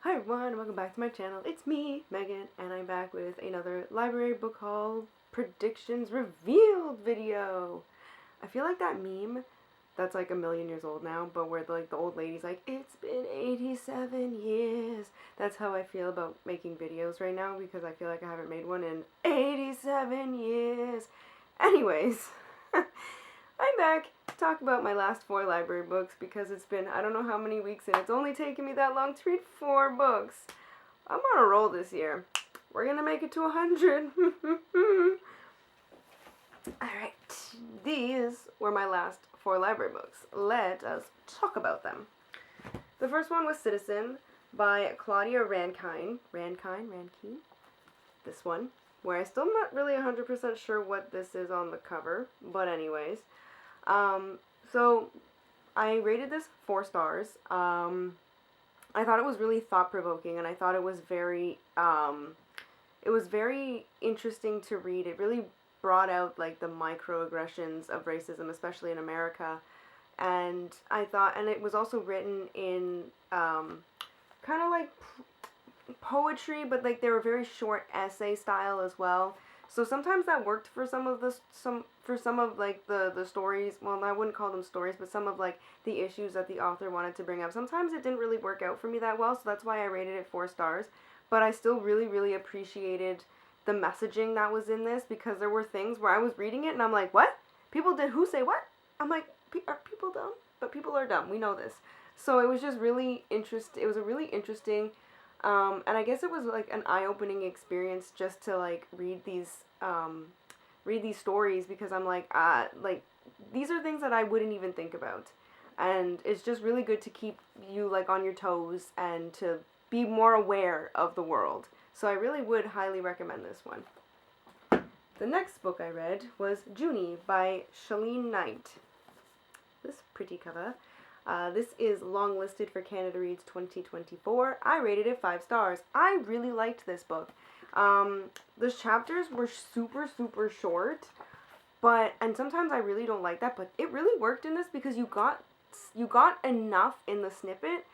Hi everyone, welcome back to my channel. It's me, Megan, and I'm back with another library book haul predictions revealed video. I feel like that meme that's like a million years old now, but where the old lady's like, it's been 87 years. That's how I feel about making videos right now because I feel like I haven't made one in 87 years. Anyways, I'm back to talk about my last 4 library books because it's been I don't know how many weeks and it's only taken me that long to read 4 books. I'm on a roll this year. We're gonna make it to 100. Alright, these were my last 4 library books. Let us talk about them. The first one was Citizen by Claudia Rankine. Rankine? This one, where I still not really 100% sure what this is on the cover, but anyways. So I rated this 4 stars. I thought it was really thought-provoking, and I thought it was very interesting to read. It really brought out like the microaggressions of racism, especially in America. And I thought, and it was also written in kind of like poetry, but like they were very short essay style as well. So sometimes that worked for some of like the stories. Well, I wouldn't call them stories, but some of like the issues that the author wanted to bring up. Sometimes it didn't really work out for me that well, so that's why I rated it 4 stars. But I still really appreciated the messaging that was in this because there were things where I was reading it and I'm like, what? People did who say what? I'm like, are people dumb? But people are dumb. We know this. So it was just really interesting. It was a really interesting and I guess it was like an eye-opening experience just to like read these stories because I'm like these are things that I wouldn't even think about, and it's just really good to keep you like on your toes and to be more aware of the world. So I really would highly recommend this one. The next book I read was Junie by Shalene Knight. This pretty cover. This is longlisted for Canada Reads 2024. I rated it 5 stars. I really liked this book. The chapters were super short, and sometimes I really don't like that, but it really worked in this because you got enough in the snippet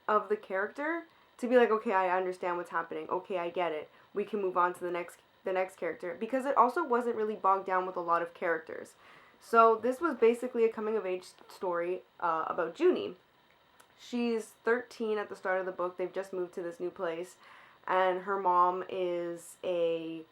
of the character to be like, okay, I understand what's happening. Okay, I get it. We can move on to the next character, because it also wasn't really bogged down with a lot of characters. So this was basically a coming-of-age story about Junie. She's 13 at the start of the book. They've just moved to this new place, and her mom is a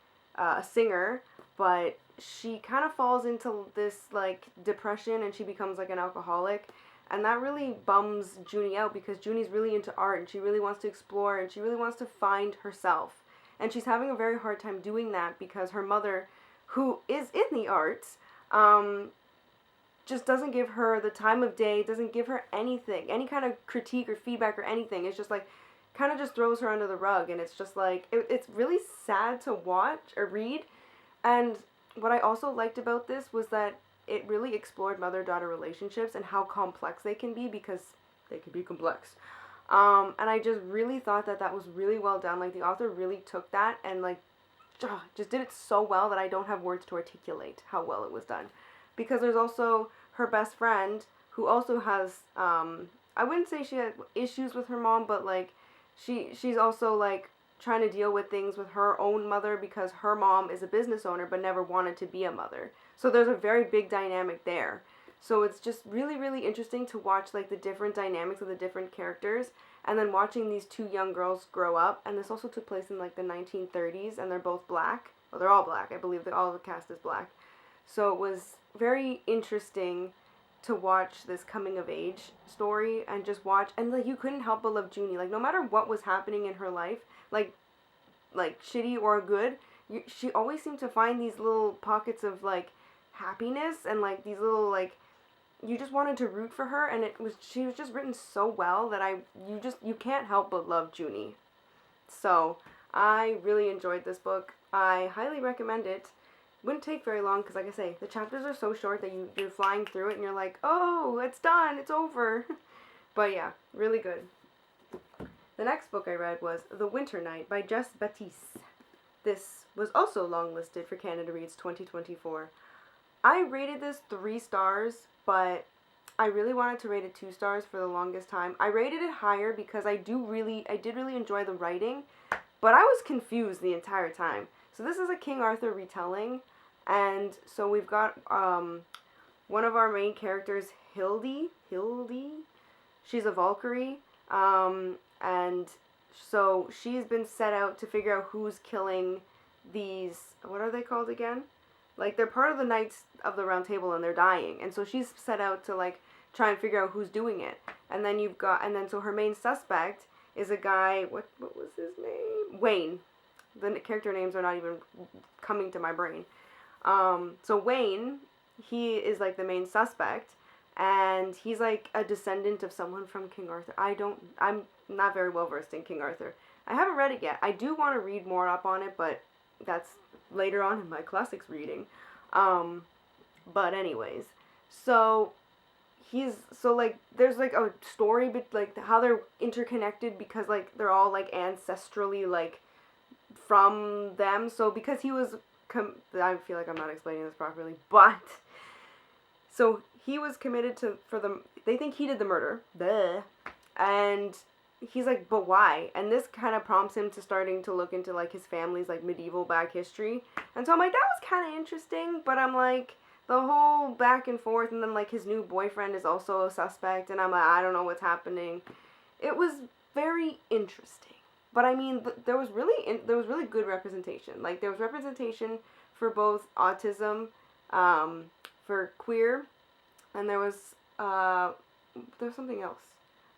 singer, but she kind of falls into this like depression, and she becomes like an alcoholic, and that really bums Junie out because Junie's really into art, and she really wants to explore, and she really wants to find herself, and she's having a very hard time doing that because her mother, who is in the arts, just doesn't give her the time of day, doesn't give her anything, any kind of critique or feedback or anything. It's just like, kind of just throws her under the rug, and it's just like, it's really sad to watch or read. And what I also liked about this was that it really explored mother-daughter relationships and how complex they can be, because they can be complex. And I just really thought that that was really well done. Like, the author really took that and like just did it so well that I don't have words to articulate how well it was done. Because there's also her best friend who also has I wouldn't say she had issues with her mom, but like she's also like trying to deal with things with her own mother because her mom is a business owner but never wanted to be a mother. So there's a very big dynamic there. So it's just really interesting to watch like the different dynamics of the different characters, and then watching these 2 young girls grow up. And this also took place in like the 1930s, and they're both black. Well, they're all black. I believe that all the cast is black. So it was very interesting to watch this coming of age story and just watch, and like you couldn't help but love Junie. Like, no matter what was happening in her life, like shitty or good, she always seemed to find these little pockets of like happiness, and like these little like you just wanted to root for her, and she was just written so well that you can't help but love Junie. So I really enjoyed this book. I highly recommend it. Wouldn't take very long because, like I say, the chapters are so short that you're flying through it and you're like, oh, it's done, it's over. But yeah, really good. The next book I read was The Winter Knight by Jess Batiste. This was also longlisted for Canada Reads 2024. I rated this 3 stars, but I really wanted to rate it 2 stars for the longest time. I rated it higher because I did really enjoy the writing, but I was confused the entire time. So this is a King Arthur retelling, and so we've got one of our main characters, Hildy. She's a Valkyrie, and so she's been set out to figure out who's killing these. What are they called again? Like, they're part of the Knights of the Round Table and they're dying, and so she's set out to like try and figure out who's doing it. And then so her main suspect is a guy. What was his name? Wayne. The character names are not even coming to my brain. So Wayne, he is like the main suspect, and he's like a descendant of someone from King Arthur. I'm not very well versed in King Arthur. I haven't read it yet. I do want to read more up on it, but that's later on in my classics reading. But anyways, so like there's like a story, but like how they're interconnected because like they're all like ancestrally like from them. So because he was I feel like I'm not explaining this properly, but so he was committed to they think he did the murder, and he's like, but why? And this kind of prompts him to starting to look into like his family's like medieval back history. And so I'm like, that was kind of interesting, but I'm like, the whole back and forth, and then like his new boyfriend is also a suspect, and I'm like, I don't know what's happening. It was very interesting. But I mean, there was really good representation. Like, there was representation for both autism, for queer, and there was something else.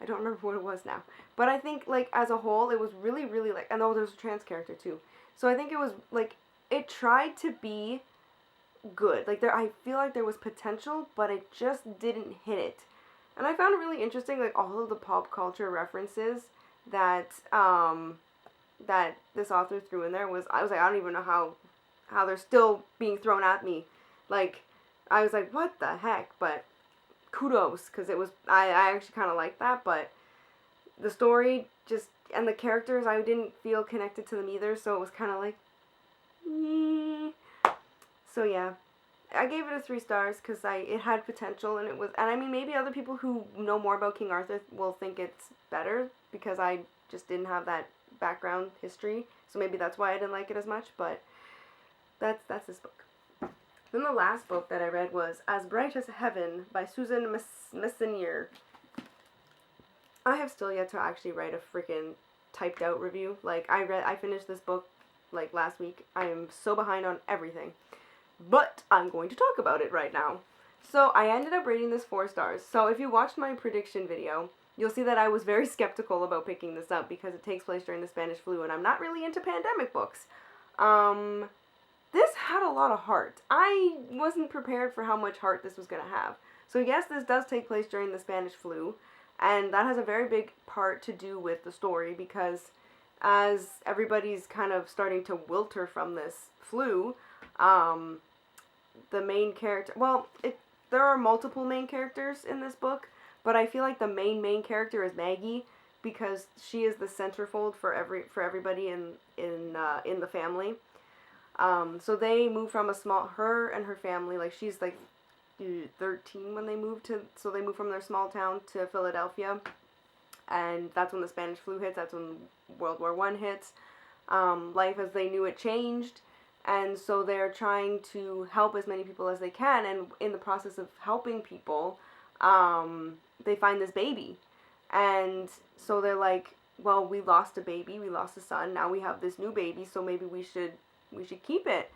I don't remember what it was now. But I think, like, as a whole, it was really, really, like, I know there was a trans character, too. So I think it was, like, it tried to be good. Like, I feel like there was potential, but it just didn't hit it. And I found it really interesting, like, all of the pop culture references that that this author threw in there I was like, I don't even know how they're still being thrown at me. Like, I was like, what the heck? But kudos, because it was, I actually kind of liked that, but the story just, and the characters, I didn't feel connected to them either, so it was kind of like, So yeah, I gave it a 3 stars because it had potential, and I mean, maybe other people who know more about King Arthur will think it's better because I just didn't have that background history, so maybe that's why I didn't like it as much, but that's this book. Then the last book that I read was As Bright as Heaven by Susan Messenier. I have still yet to actually write a freaking typed out review. Like, I finished this book like last week. I am so behind on everything. But I'm going to talk about it right now. So I ended up rating this 4 stars. So if you watched my prediction video, you'll see that I was very skeptical about picking this up because it takes place during the Spanish flu, and I'm not really into pandemic books. This had a lot of heart. I wasn't prepared for how much heart this was going to have. So yes, this does take place during the Spanish flu, and that has a very big part to do with the story because as everybody's kind of starting to wilter from this flu, the main character, there are multiple main characters in this book, but I feel like the main character is Maggie because she is the centerfold for everybody in the family. So they moved from her and her family, like she's like 13 when they moved they moved from their small town to Philadelphia, and that's when the Spanish flu hits, that's when World War I hits. Life as they knew it changed, and so they're trying to help as many people as they can, and in the process of helping people, they find this baby, and so they're like, well, we lost a baby, we lost a son, now we have this new baby, so maybe we should keep it.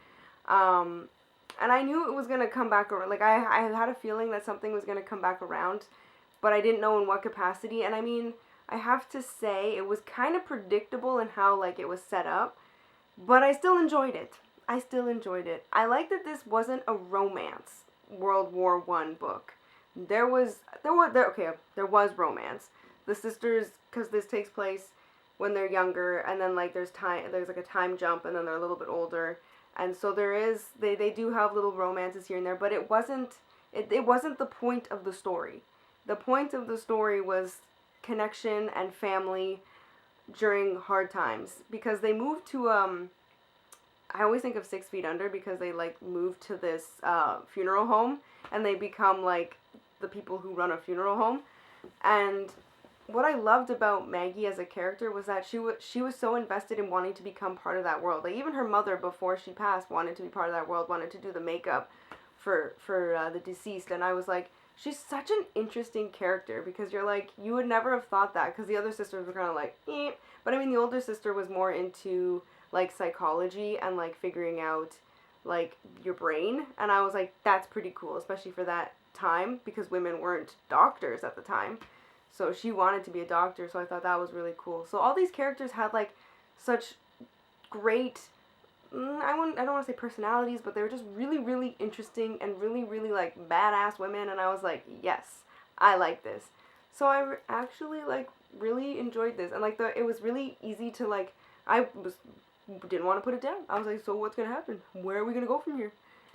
And I knew it was going to come back around. Like, I had a feeling that something was going to come back around, but I didn't know in what capacity. And I mean, I have to say, it was kind of predictable in how, like, it was set up, but I still enjoyed it. I like that this wasn't a romance World War I book. There was romance. The sisters, because this takes place when they're younger, and then like there's like a time jump, and then they're a little bit older, and so they do have little romances here and there, but it wasn't the point of the story. The point of the story was connection and family during hard times, because they moved to I always think of 6 Feet Under because they like moved to this funeral home, and they become like the people who run a funeral home. And what I loved about Maggie as a character was that she was so invested in wanting to become part of that world. Like even her mother, before she passed, wanted to be part of that world, wanted to do the makeup for the deceased. And I was like, she's such an interesting character, because you're like, you would never have thought that, because the other sisters were kind of like, eh. But I mean, the older sister was more into like psychology and like figuring out like your brain, and I was like, that's pretty cool, especially for that time, because women weren't doctors at the time. So she wanted to be a doctor, so I thought that was really cool. So all these characters had like such great, I don't want to say personalities, but they were just really, really interesting and really, really like badass women, and I was like, yes, I like this. So I actually like really enjoyed this, and like it was really easy to like, didn't want to put it down. I was like, so what's gonna happen? Where are we gonna go from here?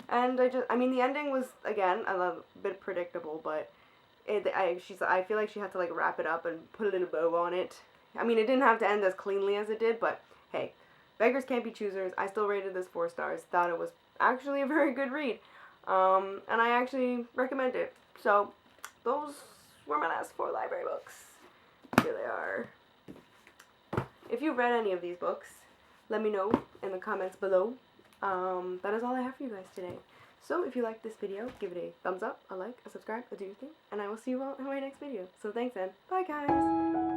And I mean, the ending was again a bit predictable, but I feel like she had to like wrap it up and put a little bow on it. I mean, it didn't have to end as cleanly as it did, but hey, beggars can't be choosers. I still rated this 4 stars. Thought it was actually a very good read, and I actually recommend it. So those were my last 4 library books. Here they are. If you've read any of these books, let me know in the comments below. That is all I have for you guys today. So if you like this video, give it a thumbs up, a like, a subscribe, a do your thing, and I will see you all in my next video. So thanks, and bye guys!